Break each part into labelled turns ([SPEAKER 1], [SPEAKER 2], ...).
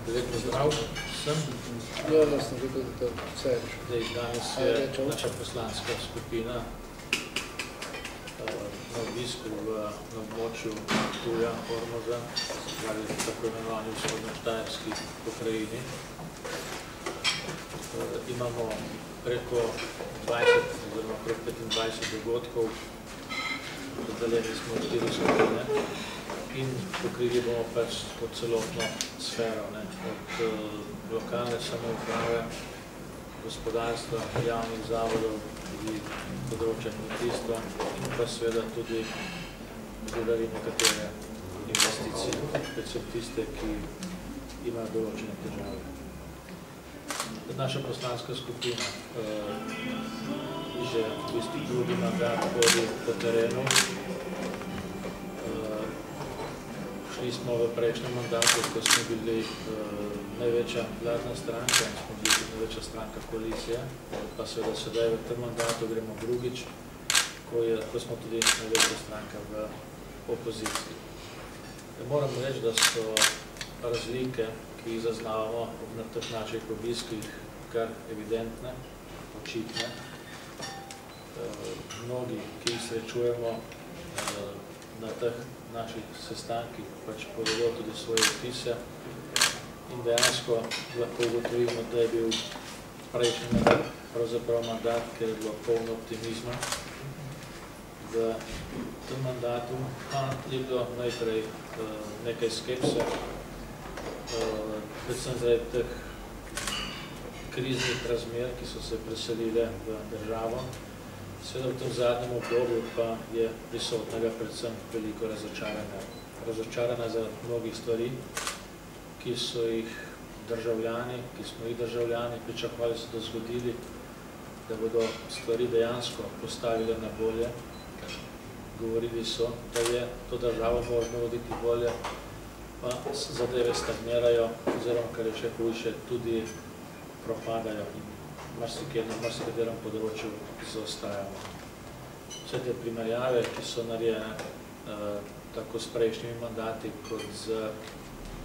[SPEAKER 1] Lep pozdrav vsem.
[SPEAKER 2] Danes
[SPEAKER 1] je naša poslanska skupina na obisku na območju Ptuja, Ormoža, tako imenovani vzhodno-štajerski pokrajini. Imamo preko 20 oziroma preko 25 dogodkov, razdeljeni smo v 4 skupine in pokrili bomo pač po celotno sfero, od lokalne samouprave, gospodarstva, javnih zavodov, tudi področja kmetijstva in pa seveda tudi gledali nekatere investicije, predvsem tiste, ki imajo določene težave. Naša poslanska skupina že v bistvu drugi mandat hodi po terenu. Šli smo v prejšnjem mandatu, ko smo bili največja vladna stranka in smo bili največja stranka koalicije, pa seveda sedaj v tem mandatu gremo drugič, ko smo tudi največja stranka v opoziciji. Moram reči, da so razlike, ki jih zaznavamo na teh naših obiskih, kar evidentne, očitne. Mnogi, ki jih srečujemo na teh naših sestankih, pač povedo tudi svoje vtise in dejansko lahko ugotovimo, da je bil prejšnji mandat, pravzaprav mandat, ker je bilo polno optimizma. V tem mandatu pa je bilo najprej nekaj skepse, predvsem zaradi teh kriznih razmer, ki so se preselile v državo. Seveda v tem zadnjem obdobju pa je prisotnega predvsem veliko razočaranja. Razočaranja za mnogih stvari, ki so jih državljani, ki smo jih državljani pričakovali se zgodili, da bodo stvari dejansko postavili na bolje. Govorili so, da je to državo možno voditi bolje, pa zadeve stagnirajo, oziroma, kar je še hujše, tudi propadajo in na marsikaterem področju zaostajamo. Vse te primerjave, ki so narejene tako s prejšnjimi mandati, kot z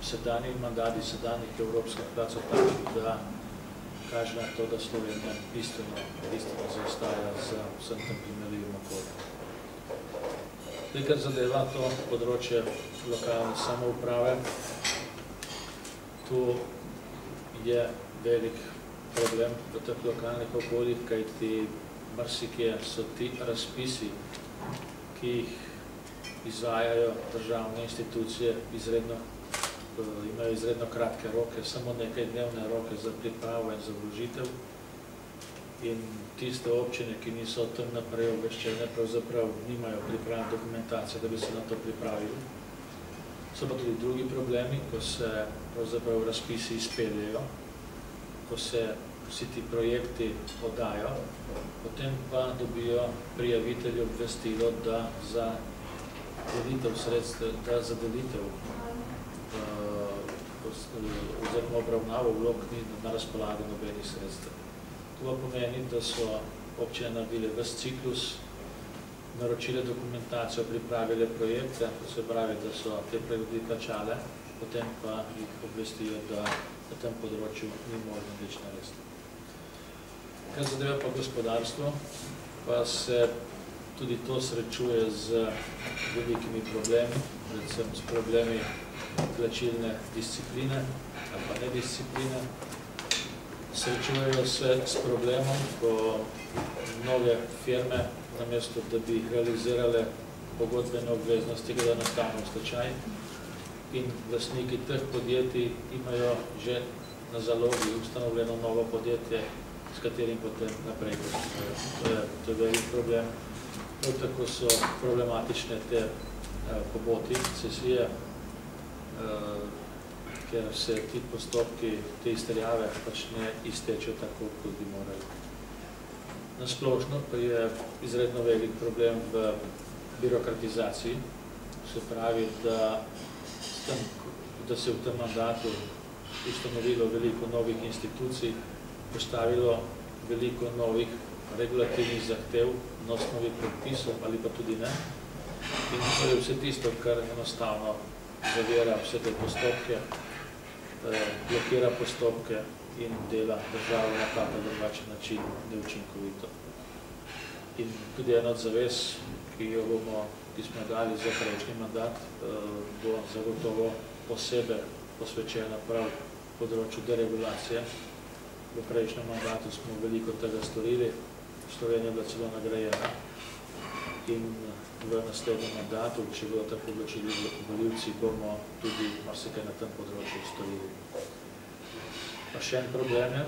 [SPEAKER 1] sedanjimi mandati, sedanjih evropskih vlad, so takšni, da kaže na to, da Slovenija bistveno zaostaja z vsem tem primerljivim okoljem. Kar zadeva to področje lokalne samouprave, tu je velik problem v teh lokalnih okoljih, kajti marsikje so ti razpisi, ki jih izvajajo državne institucije, imajo izredno kratke roke, samo nekaj dnevne roke za pripravo in za vložitev. In tiste občine, ki niso o tem naprej obveščene, pravzaprav nimajo pripravljene dokumentacije, da bi se na to pripravili. So pa tudi drugi problemi, ko se pravzaprav razpisi izpeljejo, ko se vsi ti projekti oddajo, potem pa dobijo prijavitelji obvestilo, da za delitev sredstev, da za delitev oziroma obravnavo vlog ni na razpolago nobenih sredstev. To pomeni, da so občine naredile ves ciklus, naročile dokumentacijo, pripravile projekte, to se pravi, da so te projekte plačale, potem pa jih obvestijo, da na tem področju ni možno nič narediti. Kar zadeva pa gospodarstvo, pa se tudi to srečuje z velikimi problemi, predvsem s problemi plačilne discipline ali pa nediscipline. Srečujejo se s problemom, ko mnoge firme, namesto da bi realizirale pogodbene obveznosti, gredo enostavno v stečaj in lastniki teh podjetij imajo že na zalogi ustanovljeno novo podjetje, s katerim potem naprej poslujejo. To je velik problem. Prav tako so problematične te poboti, cesije, ker se ti postopki, te izterjave pač ne iztečejo tako, kot bi morali. Nasplošno pa je izredno velik problem v birokratizaciji, se pravi, da se je v tem mandatu ustanovilo veliko novih institucij, postavilo veliko novih regulativnih zahtev na osnovi predpisov ali pa tudi ne. In to je vse tisto, kar enostavno zavira vse te postopke blokira postopke in dela državo na tak ali drugačen način neučinkovito. In tudi ena od zavez, ki smo dali za prejšnji mandat, bo zagotovo posebej posvečena prav področju deregulacije. V prejšnjem mandatu smo veliko tega storili, Slovenija je bila celo nagrajena in v naslednjem mandatu, če bodo tako odločili volivci, bomo tudi marsikaj na tem področju storili. Pa še en problem je,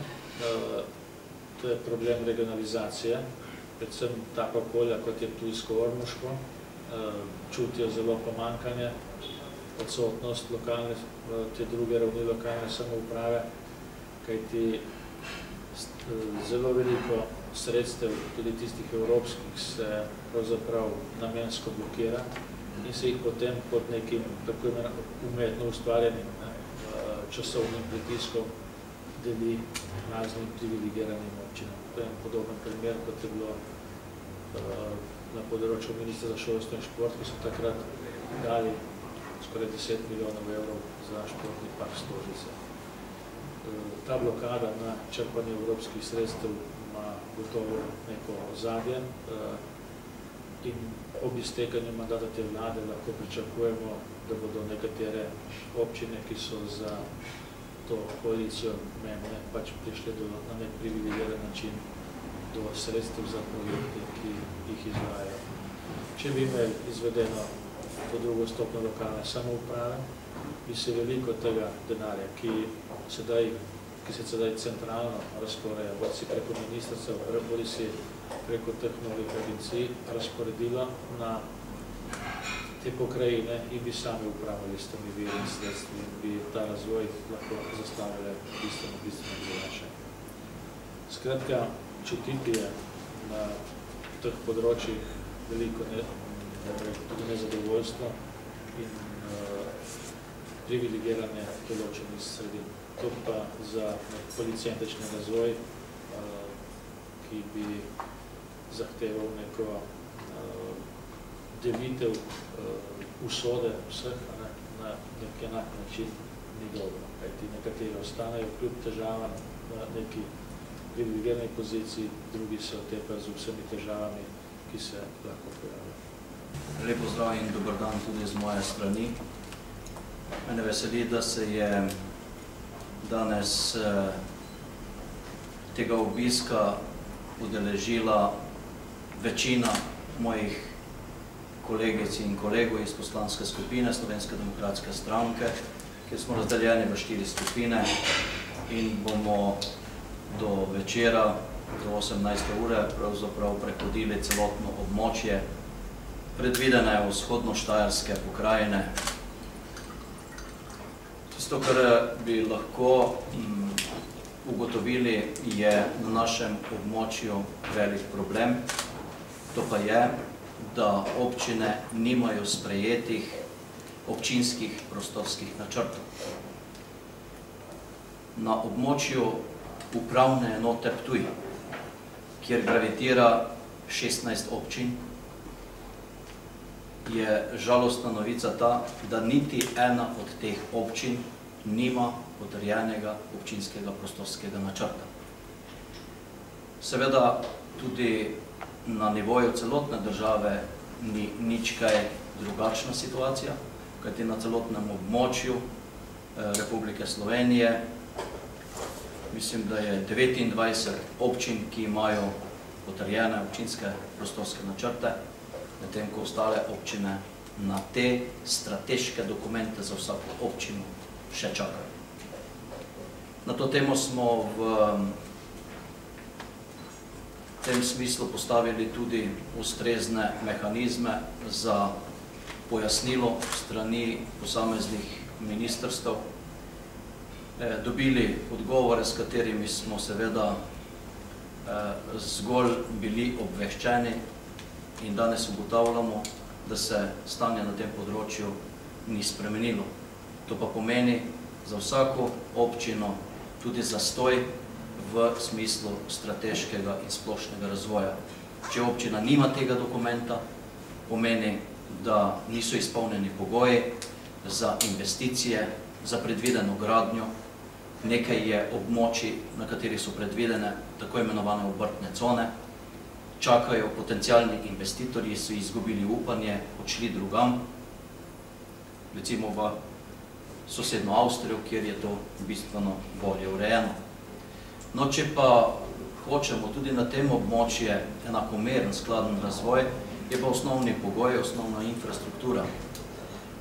[SPEAKER 1] to je problem regionalizacije, predvsem tako okolja, kot je Ptujsko-Ormoško, čutijo zelo pomanjkanje, odsotnost lokalne, te druge ravni lokalne samouprave, kajti zelo veliko sredstev, tudi tistih evropskih, se pravzaprav namensko blokira in se jih potem pod nekim tako umetno ustvarjenim časovnim pritiskom deli raznim privilegiranim občinam. To je podoben primer, kot je bilo na področju ministra za šolstvo in šport, ki so takrat dali skoraj 10 milijonov evrov za športni park Stožice. Ta blokada na črpanje evropskih sredstev ima gotovo neko ozadje in ob iztekanju mandata te vlade lahko pričakujemo, da bodo nekatere občine, ki so za to koalicijo mene, pač prišle na nek privilegiran način do sredstev za projekte, ki jih izvajajo. Če bi imeli izvedeno to drugo stopnjo lokalne samouprave, bi se veliko tega denarja, ki se sedaj centralno razporeja, bodi si preko ministrstva, bodi si preko teh novih agencij, razporedilo na te pokrajine in bi sami upravljali s temi viri in sredstvi in bi ta razvoj lahko zastavili bistveno drugače. Skratka, čutiti je na teh področjih veliko tudi nezadovoljstvo in privilegiranje določenih sredin. To pa za policentrični razvoj, ki bi zahteval neko delitev usode vseh na nek enak način, ni dobro. Kajti nekateri ostanejo kljub težavam na neki privilegirani poziciji, drugi se otepajo z vsemi težavami, ki se lahko pojavljajo.
[SPEAKER 2] Lep pozdrav in dober dan tudi z moje strani. Mene veseli, da se je danes tega obiska udeležila večina mojih kolegic in kolegov iz poslanske skupine Slovenske demokratske stranke, kjer smo razdeljeni v 4 skupine in bomo do večera, do 18. ure, pravzaprav prehodili celotno območje predvidene vzhodno-štajerske pokrajine. Tisto, kar bi lahko ugotovili, je na našem območju velik problem. To pa je, da občine nimajo sprejetih občinskih prostorskih načrtov. Na območju upravne enote Ptuj, kjer gravitira 16 občin, je žalostna novica ta, da niti ena od teh občin nima potrjenega občinskega prostorskega načrta. Seveda tudi na nivoju celotne države ni nič kaj drugačna situacija, kajti na celotnem območju Republike Slovenije mislim, da je 29 občin, ki imajo potrjene občinske prostorske načrte, medtem ko ostale občine na te strateške dokumente za vsako občino še čakajo. Na to temo smo v tem smislu postavili tudi ustrezne mehanizme za pojasnilo strani posameznih ministrstev, dobili odgovore, s katerimi smo seveda zgolj bili obveščeni in danes ugotavljamo, da se stanje na tem področju ni spremenilo. To pa pomeni za vsako občino tudi zastoj v smislu strateškega in splošnega razvoja. Če občina nima tega dokumenta, pomeni, da niso izpolnjeni pogoji za investicije za predvideno gradnjo, nekaj je območij, na katerih so predvidene tako imenovane obrtne cone, čakajo potencialni investitorji, so izgubili upanje, odšli drugam, recimo v sosedno Avstrijo, kjer je to bistveno bolje urejeno. No, če pa hočemo tudi na tem območju enakomeren, skladen razvoj, je pa osnovni pogoj, osnovna infrastruktura.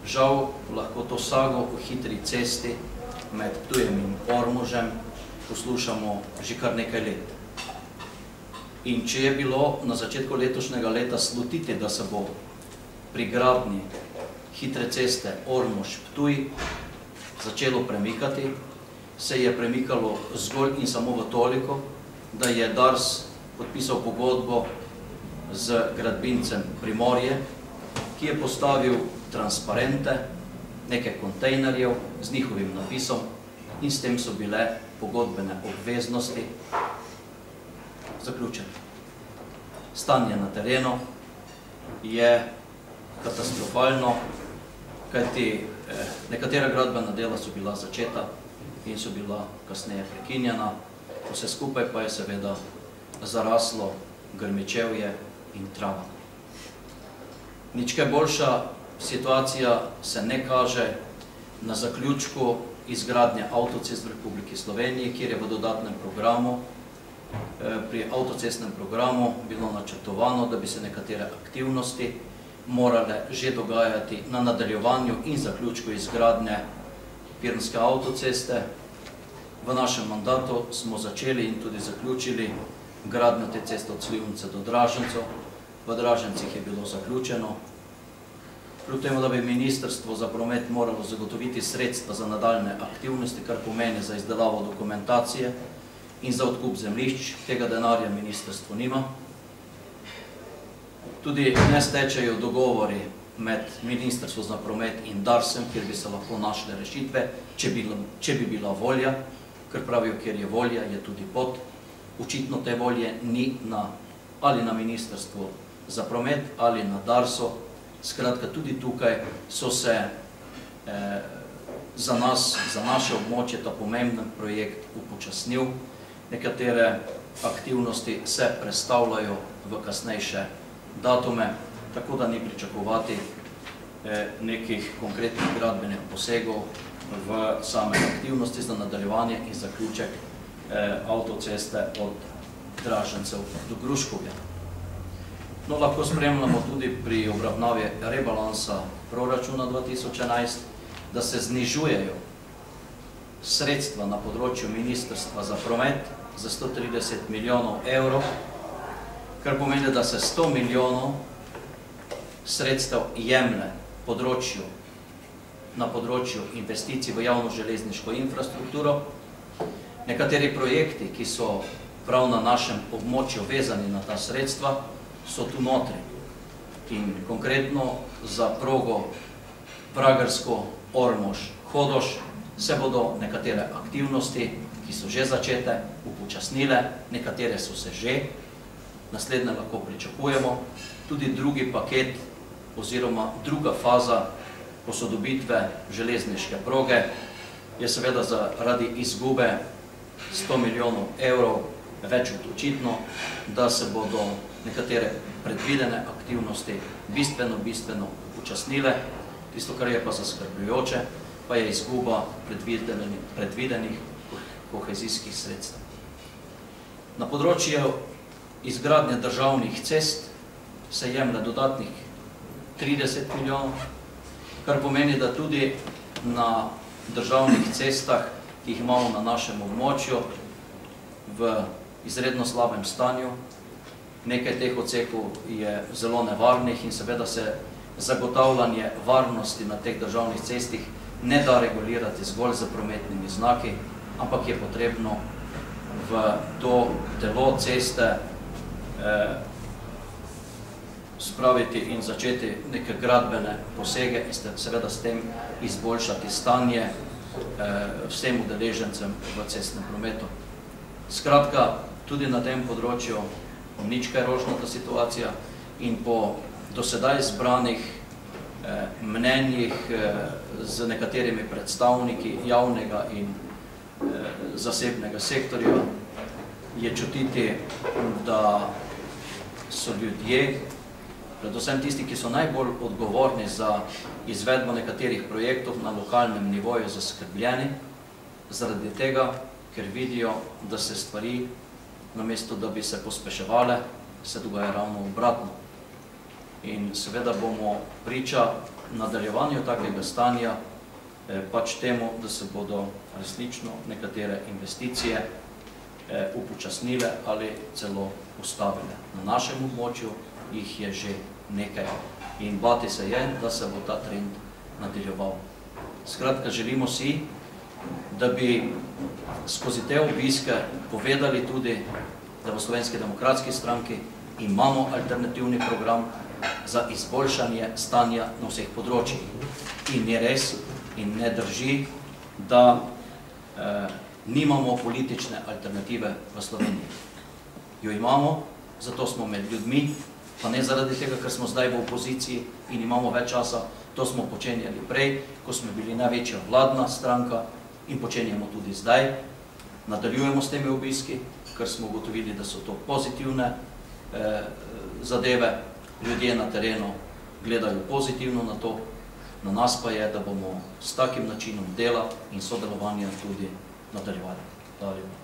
[SPEAKER 2] Žal, lahko to sago o hitri cesti med Ptujem in Ormožem poslušamo že kar nekaj let. In če je bilo na začetku letošnjega leta slutiti, da se bo pri gradnji hitre ceste Ormož-Ptuj začelo premikati, se je premikalo zgolj in samo v toliko, da je Dars podpisal pogodbo z gradbincem Primorje, ki je postavil transparente, nekaj kontejnerjev z njihovim napisom in s tem so bile pogodbene obveznosti zaključene. Stanje na terenu je katastrofalno, kajti nekatera gradbena dela so bila začeta in so bila kasneje prekinjena, vse skupaj pa je seveda zaraslo grmičevje in trava. Nič kaj boljša situacija se ne kaže na zaključku izgradnje avtocest v Republiki Sloveniji, kjer je v dodatnem programu, pri avtocestnem programu bilo načrtovano, da bi se nekatere aktivnosti morale že dogajati na nadaljevanju in zaključku izgradnje pirnske avtoceste. V našem mandatu smo začeli in tudi zaključili gradnjo te ceste od Slivnice do Dražencev. V Dražencih je bilo zaključeno. Kljub temu, da bi Ministrstvo za promet moralo zagotoviti sredstva za nadaljne aktivnosti, kar pomeni za izdelavo dokumentacije in za odkup zemljišč, tega denarja ministrstvo nima. Tudi ne stečejo dogovori med Ministrstvom za promet in Darsem, kjer bi se lahko našle rešitve, če bi bila volja, ker pravijo, kjer je volja, je tudi pot. Očitno te volje ni ali na Ministrstvu za promet ali na Darsu. Skratka, tudi tukaj so se za nas, za naše območje, ta pomemben projekt upočasnil. Nekatere aktivnosti se prestavljajo v kasnejše datume, tako da ni pričakovati nekih konkretnih gradbenih posegov v same aktivnosti za nadaljevanje in zaključek avtoceste od Dražencev do Gruškovja. No, lahko spremljamo tudi pri obravnavi rebalansa proračuna 2011, da se znižujejo sredstva na področju Ministrstva za promet za 130 milijonov evrov, kar pomeni, da se 100 milijonov sredstev jemlje na področju investicij v javno železniško infrastrukturo. Nekateri projekti, ki so prav na našem območju vezani na ta sredstva, so tu notri. In konkretno za progo Pragersko-Ormož-Hodoš se bodo nekatere aktivnosti, ki so že začete, upočasnile, nekatere so se že, naslednje lahko pričakujemo. Tudi drugi paket oziroma druga faza posodobitve železniške proge je seveda zaradi izgube 100 milijonov evrov več kot očitno, da se bodo nekatere predvidene aktivnosti bistveno upočasnile. Tisto, kar je pa zaskrbljujoče, pa je izguba predvidenih kohezijskih sredstev. Na področju izgradnje državnih cest se jemlje dodatnih 30 milijonov, kar pomeni, da tudi na državnih cestah, ki jih imamo na našem območju, v izredno slabem stanju. Nekaj teh odsekov je zelo nevarnih in seveda se zagotavljanje varnosti na teh državnih cestih ne da regulirati zgolj z prometnimi znaki, ampak je potrebno v to telo ceste spraviti in začeti neke gradbene posege in seveda s tem izboljšati stanje vsem udeležencem v cestnem prometu. Skratka, tudi na tem področju nič kaj rožnata situacija in po dosedaj zbranih mnenjih z nekaterimi predstavniki javnega in zasebnega sektorja je čutiti, da so ljudje, predvsem tisti, ki so najbolj odgovorni za izvedbo nekaterih projektov na lokalnem nivoju, zaskrbljeni, zaradi tega, ker vidijo, da se stvari, namesto da bi se pospeševale, se dogaja ravno obratno. In seveda bomo priča nadaljevanju takega stanja pač temu, da se bodo resnično nekatere investicije upočasnile ali celo ustavile. Na našem območju jih je že nekaj in bati se je, da se bo ta trend nadaljeval. Skratka, želimo si, da bi skozi te obiske povedali tudi, da v Slovenski demokratski stranki imamo alternativni program za izboljšanje stanja na vseh področjih. In je res in ne drži, da nimamo politične alternative v Sloveniji. Jo imamo, zato smo med ljudmi, pa ne zaradi tega, ker smo zdaj v opoziciji in imamo več časa. To smo počenjali prej, ko smo bili največja vladna stranka in počenjamo tudi zdaj. Nadaljujemo s temi obiski, ker smo ugotovili, da so to pozitivne zadeve. Ljudje na terenu gledajo pozitivno na to, na nas pa je, da bomo s takim načinom dela in sodelovanja tudi nadaljevali. Hvala lepa.